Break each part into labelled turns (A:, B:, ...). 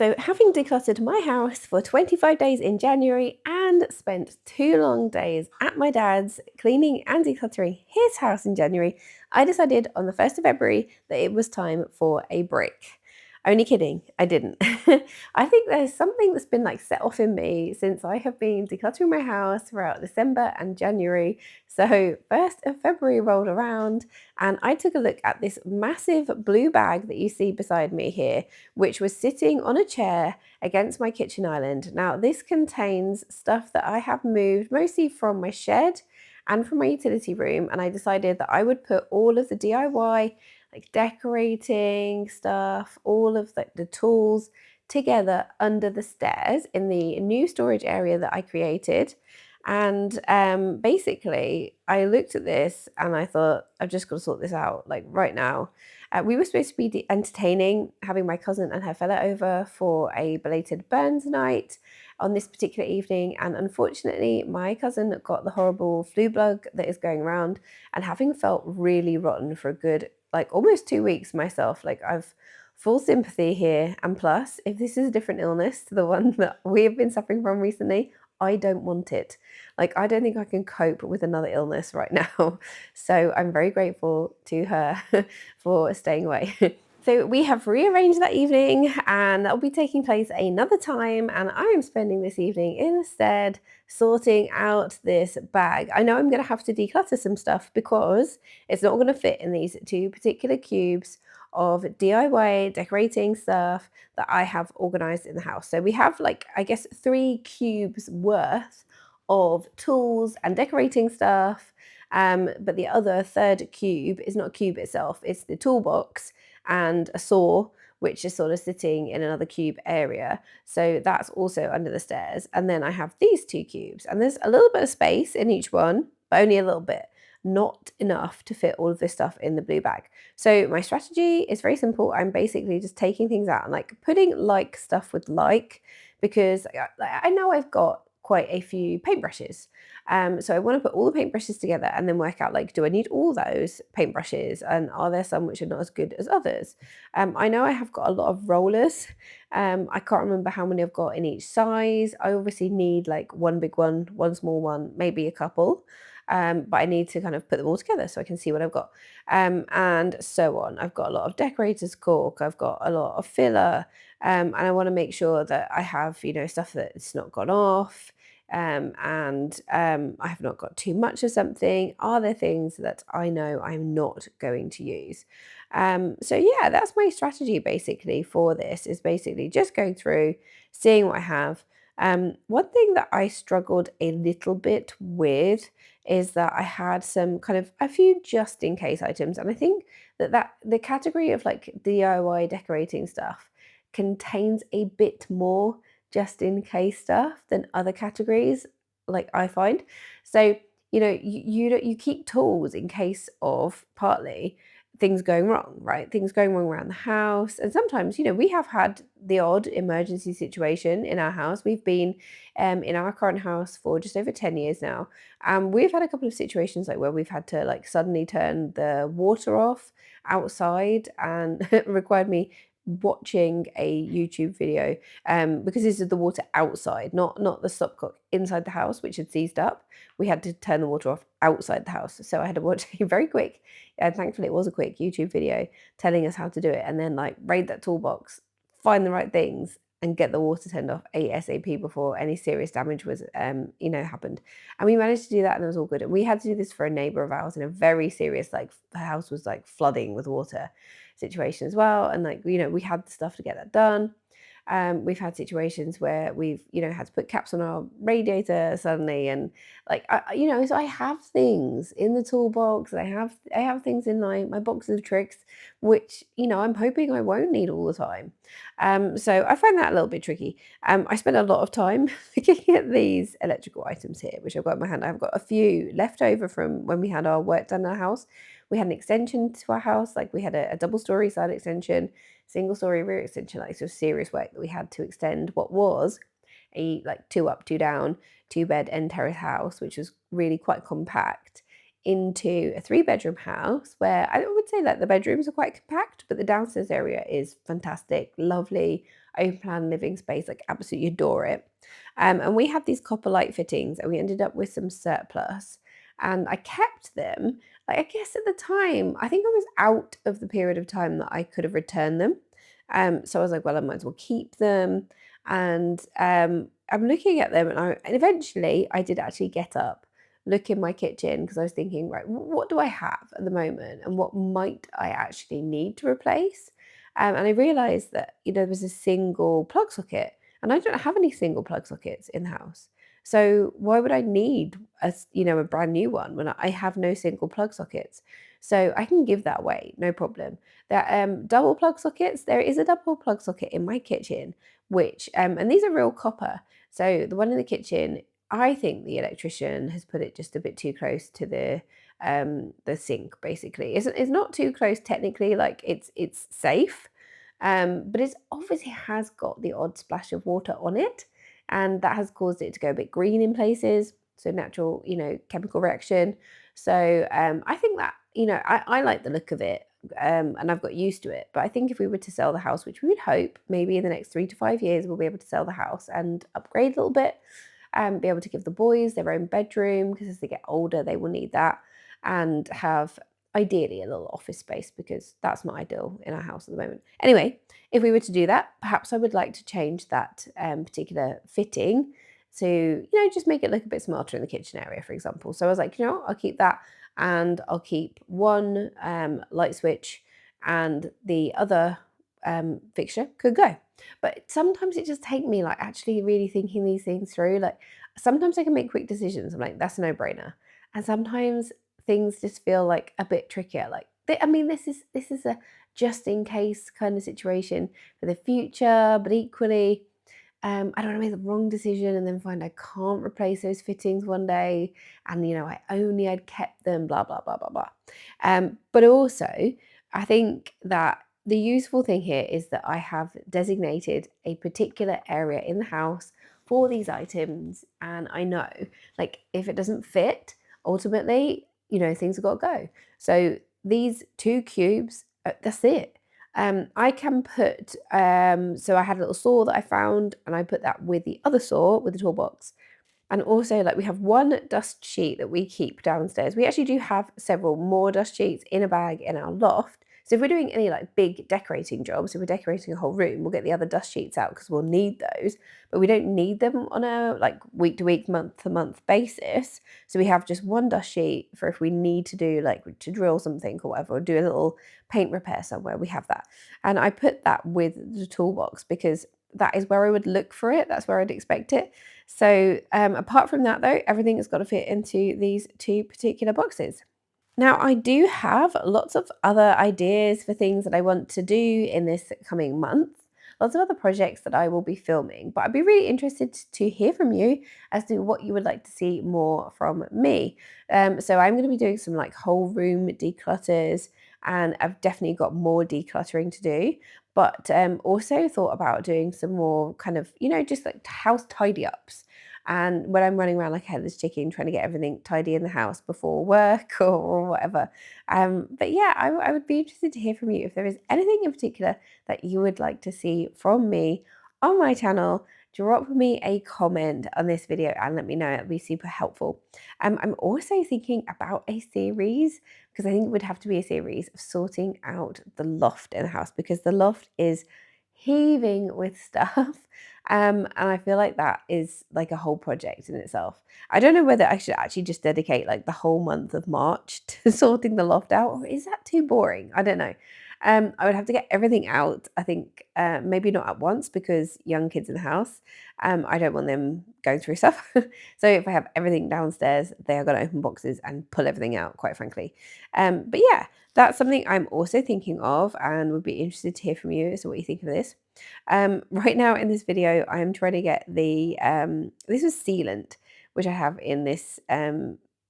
A: So, having decluttered my house for 25 days in January and spent 2 long days at my dad's cleaning and decluttering his house in January, I decided on the 1st of February that it was time for a break. Only kidding, I didn't. I think there's something that's been like set off in me since I have been decluttering my house throughout December and January. So, 1st of February rolled around and I took a look at this massive blue bag that you see beside me here, which was sitting on a chair against my kitchen island. Now, this contains stuff that I have moved mostly from my shed and from my utility room, and I decided that I would put all of the DIY, like decorating stuff, all of the tools together under the stairs in the new storage area that I created. And basically, I looked at this and I thought, I've just got to sort this out like right now. We were supposed to be entertaining, having my cousin and her fella over for a belated Burns night on this particular evening. And unfortunately, my cousin got the horrible flu bug that is going around. And having felt really rotten for a good, like almost 2 weeks myself, like I've full sympathy here. And plus, if this is a different illness to the one that we have been suffering from recently, I don't want it. Like, I don't think I can cope with another illness right now. So I'm very grateful to her for staying away. So we have rearranged that evening and that will be taking place another time. And I am spending this evening instead sorting out this bag. I know I'm going to have to declutter some stuff because it's not going to fit in these two particular cubes of DIY decorating stuff that I have organized in the house. So we have like, I guess, 3 cubes worth of tools and decorating stuff. But the other third cube is not a cube itself, it's the toolbox and a saw, which is sort of sitting in another cube area. So that's also under the stairs. And then I have these 2 cubes, and there's a little bit of space in each one, but only a little bit, not enough to fit all of this stuff in the blue bag. So my strategy is very simple. I'm basically just taking things out and like putting like stuff with like, because I know I've got quite a few paintbrushes. So I want to put all the paintbrushes together and then work out like, do I need all those paintbrushes? And are there some which are not as good as others? I know I have got a lot of rollers. I can't remember how many I've got in each size. I obviously need like one big one small one, maybe a couple. But I need to kind of put them all together so I can see what I've got. And so on. I've got a lot of decorator's cork. I've got a lot of filler. And I want to make sure that I have, stuff that's not gone off. And I have not got too much of something. Are there things that I know I'm not going to use? So yeah, that's my strategy basically for this, is basically just going through, seeing what I have. One thing that I struggled a little bit with is that I had some kind of a few just in case items. And I think that the category of like DIY decorating stuff contains a bit more just in case stuff than other categories, like I find. So, you keep tools in case of partly things going wrong, right? Things going wrong around the house. And sometimes, we have had the odd emergency situation in our house. We've been in our current house for just over 10 years now. And we've had a couple of situations like where we've had to like suddenly turn the water off outside, and it required me watching a YouTube video, because this is the water outside, not the stopcock inside the house, which had seized up. We had to turn the water off outside the house. So I had to watch a very quick, and thankfully it was a quick YouTube video telling us how to do it, and then like raid that toolbox, find the right things, and get the water turned off ASAP before any serious damage was happened. And we managed to do that and it was all good. And we had to do this for a neighbor of ours in a very serious, like the house was like flooding with water situation as well. And like, we had the stuff to get that done. We've had situations where we've, had to put caps on our radiator suddenly, and like, so I have things in the toolbox. I have things in my box of tricks, which I'm hoping I won't need all the time. So I find that a little bit tricky. I spent a lot of time looking at these electrical items here, which I've got in my hand. I've got a few left over from when we had our work done in our house. We had an extension to our house, like we had a double-story side extension, single-story rear extension, like so serious work that we had to extend what was a like 2 up, 2 down, 2 bed end terrace house, which was really quite compact into a 3-bedroom house where I would say that the bedrooms are quite compact, but the downstairs area is fantastic, lovely, open plan living space, like absolutely adore it. And we had these copper light fittings and we ended up with some surplus and I kept them. Like, I guess at the time, I think I was out of the period of time that I could have returned them. So I was like, well, I might as well keep them. And I'm looking at them, and eventually I did actually get up, look in my kitchen because I was thinking, right, what do I have at the moment, and what might I actually need to replace? And I realised that there was a single plug socket, and I don't have any single plug sockets in the house. So why would I need a brand new one when I have no single plug sockets? So I can give that away, no problem. There double plug sockets. There is a double plug socket in my kitchen, which and these are real copper. So the one in the kitchen, I think the electrician has put it just a bit too close to the sink. Basically, it's not too close technically. Like it's safe, but it's obviously has got the odd splash of water on it, and that has caused it to go a bit green in places. So natural, chemical reaction. So I think that I like the look of it, and I've got used to it. But I think if we were to sell the house, which we would hope maybe in the next 3 to 5 years, we'll be able to sell the house and upgrade a little bit, be able to give the boys their own bedroom because as they get older, they will need that, and have ideally a little office space because that's not ideal in our house at the moment. Anyway, if we were to do that, perhaps I would like to change that particular fitting to, just make it look a bit smarter in the kitchen area, for example. So I was like, I'll keep that and I'll keep one light switch and the other fixture could go. But sometimes it just takes me like actually really thinking these things through. Like sometimes I can make quick decisions. I'm like, that's a no-brainer. And sometimes things just feel like a bit trickier. Like I mean, this is a just in case kind of situation for the future, but equally, I don't want to make the wrong decision and then find I can't replace those fittings one day, and I'd kept them, blah blah blah blah blah. But also, I think that the useful thing here is that I have designated a particular area in the house for these items, and I know, like, if it doesn't fit, ultimately, things have got to go. So these 2 cubes, that's it. I can put, so I had a little saw that I found, and I put that with the other saw with the toolbox. And also, like, we have one dust sheet that we keep downstairs. We actually do have several more dust sheets in a bag in our loft. So if we're doing any like big decorating jobs, if we're decorating a whole room, we'll get the other dust sheets out because we'll need those. But we don't need them on a like week to week, month to month basis. So we have just one dust sheet for if we need to do like to drill something or whatever, or do a little paint repair somewhere. We have that. And I put that with the toolbox because that is where I would look for it. That's where I'd expect it. So apart from that, though, everything has got to fit into these 2 particular boxes. Now, I do have lots of other ideas for things that I want to do in this coming month, lots of other projects that I will be filming, but I'd be really interested to hear from you as to what you would like to see more from me. So I'm going to be doing some like whole room declutters, and I've definitely got more decluttering to do, but also thought about doing some more kind of, just like house tidy ups. And when I'm running around like a headless chicken trying to get everything tidy in the house before work or whatever. But yeah, I would be interested to hear from you if there is anything in particular that you would like to see from me on my channel. Drop me a comment on this video and let me know. It'll be super helpful. I'm also thinking about a series because I think it would have to be a series of sorting out the loft in the house because the loft is heaving with stuff. And I feel like that is like a whole project in itself. I don't know whether I should actually just dedicate like the whole month of March to sorting the loft out, or is that too boring? I don't know. I would have to get everything out. I think maybe not at once because young kids in the house. I don't want them going through stuff. So if I have everything downstairs, they are going to open boxes and pull everything out, quite frankly. But yeah, that's something I'm also thinking of and would be interested to hear from you as to what you think of this. Right now in this video, I'm trying to get the, this is sealant, which I have in this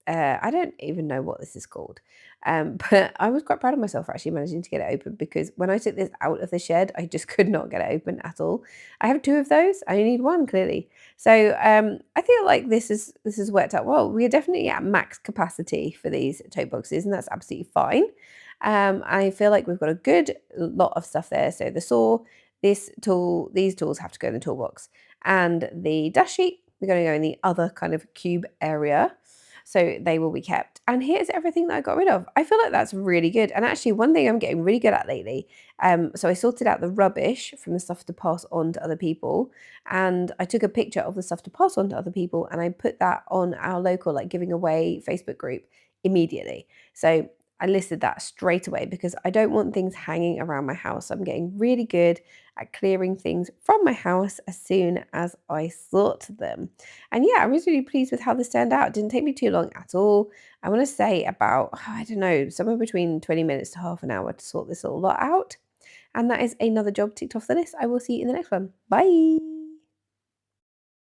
A: I don't even know what this is called. But I was quite proud of myself for actually managing to get it open, because when I took this out of the shed, I just could not get it open at all. I have two of those. I only need one, clearly. So I feel like this has worked out well. We are definitely at max capacity for these tote boxes, and that's absolutely fine. I feel like we've got a good lot of stuff there. So the saw, this tool, these tools have to go in the toolbox, and the dust sheet, we're going to go in the other kind of cube area. So they will be kept. And here's everything that I got rid of. I feel like that's really good. And actually, one thing I'm getting really good at lately. So I sorted out the rubbish from the stuff to pass on to other people, and I took a picture of the stuff to pass on to other people, and I put that on our local like giving away Facebook group immediately. So I listed that straight away because I don't want things hanging around my house. I'm getting really good at clearing things from my house as soon as I sort them. And yeah, I was really pleased with how this turned out. It didn't take me too long at all. I want to say about, I don't know, somewhere between 20 minutes to half an hour to sort this all lot out. And that is another job ticked off the list. I will see you in the next one. Bye.